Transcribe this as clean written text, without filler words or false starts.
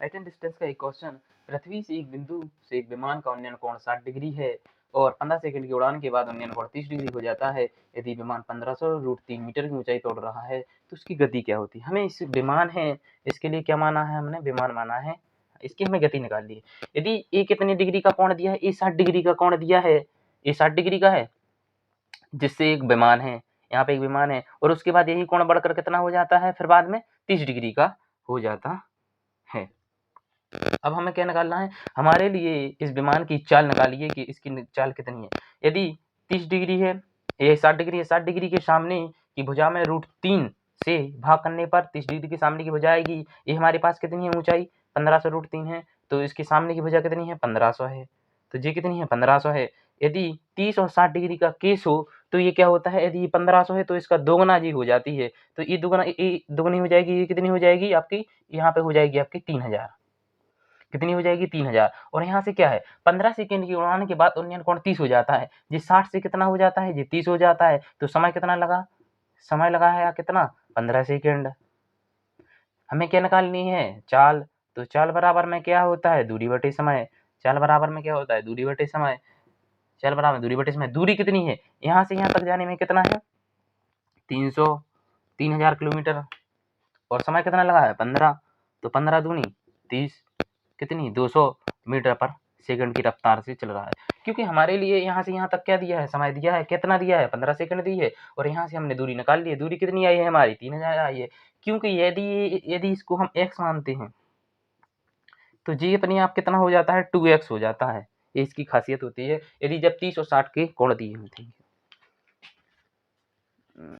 Eight N distance का एक question. पृथ्वी से एक बिंदु से एक विमान का उन्नयन कोण 60 डिग्री है और 15 सेकंड की उड़ान के बाद उन्नयन कोण 30 डिग्री हो जाता है। यदि विमान 1500√3 मीटर की ऊंचाई तोड़ रहा है तो उसकी गति क्या होती है। हमें इस विमान है, इसके लिए क्या माना है, हमने विमान माना है, इसकी हमें गति निकालनी है। यदि ये कितने डिग्री का कोण दिया है, ये 60 डिग्री का कोण दिया है, ये 60 डिग्री का है, जिससे एक विमान है, यहाँ पे एक विमान है और उसके बाद यही कोण बढ़कर कितना हो जाता है, फिर बाद में 30 डिग्री का हो जाता है। अब हमें क्या निकालना है, हमारे लिए इस विमान की चाल निकालिए कि इसकी चाल कितनी है। यदि 30 डिग्री है, ये 60 डिग्री है, 60 डिग्री के सामने की भुजा में √3 से भाग करने पर 30 डिग्री के सामने की भुजा आएगी। ये हमारे पास कितनी है ऊंचाई, 1500√3 है, तो इसके सामने की भुजा कितनी है, 1500 है, तो ये कितनी है, 1500 है। यदि 30 और 60 डिग्री का केस हो तो ये क्या होता है, यदि 1500 है तो इसका दोगुना जी हो जाती है, तो ये दोगुनी हो जाएगी, ये कितनी हो जाएगी आपकी, यहाँ पे हो जाएगी आपकी 3000। कितनी हो जाएगी, 3000। और यहाँ से क्या है, 15 सेकंड की उड़ान के बाद उन्नयन कोण 30 हो जाता है। जी 60 से कितना हो जाता है, जी 30 हो जाता है, तो समय कितना लगा, समय लगा है कितना, 15 सेकंड। हमें क्या निकालनी है, चाल। तो चाल बराबर में क्या होता है, दूरी बटे समय। चाल बराबर में क्या होता है, दूरी बटे समय। चाल बराबर दूरी बटे समय। दूरी कितनी है, यहाँ से यहाँ तक जाने में कितना है, 3000 किलोमीटर, और समय कितना लगा है, 15, तो 15 दूनी 30, कितनी, 200 मीटर पर सेकंड की रफ्तार से चल रहा है। क्योंकि हमारे लिए यहाँ से यहाँ तक क्या दिया है, समय दिया है, कितना दिया है, 15 सेकंड दी है, और यहाँ से हमने दूरी निकाल ली है। दूरी कितनी आई है हमारी, 3000 आई है। क्योंकि यदि इसको हम x मानते हैं तो जी अपने आप कितना हो जाता है, 2x हो जाता है। ये इसकी खासियत होती है यदि जब 30 और 60 के कोण दिए होते हैं।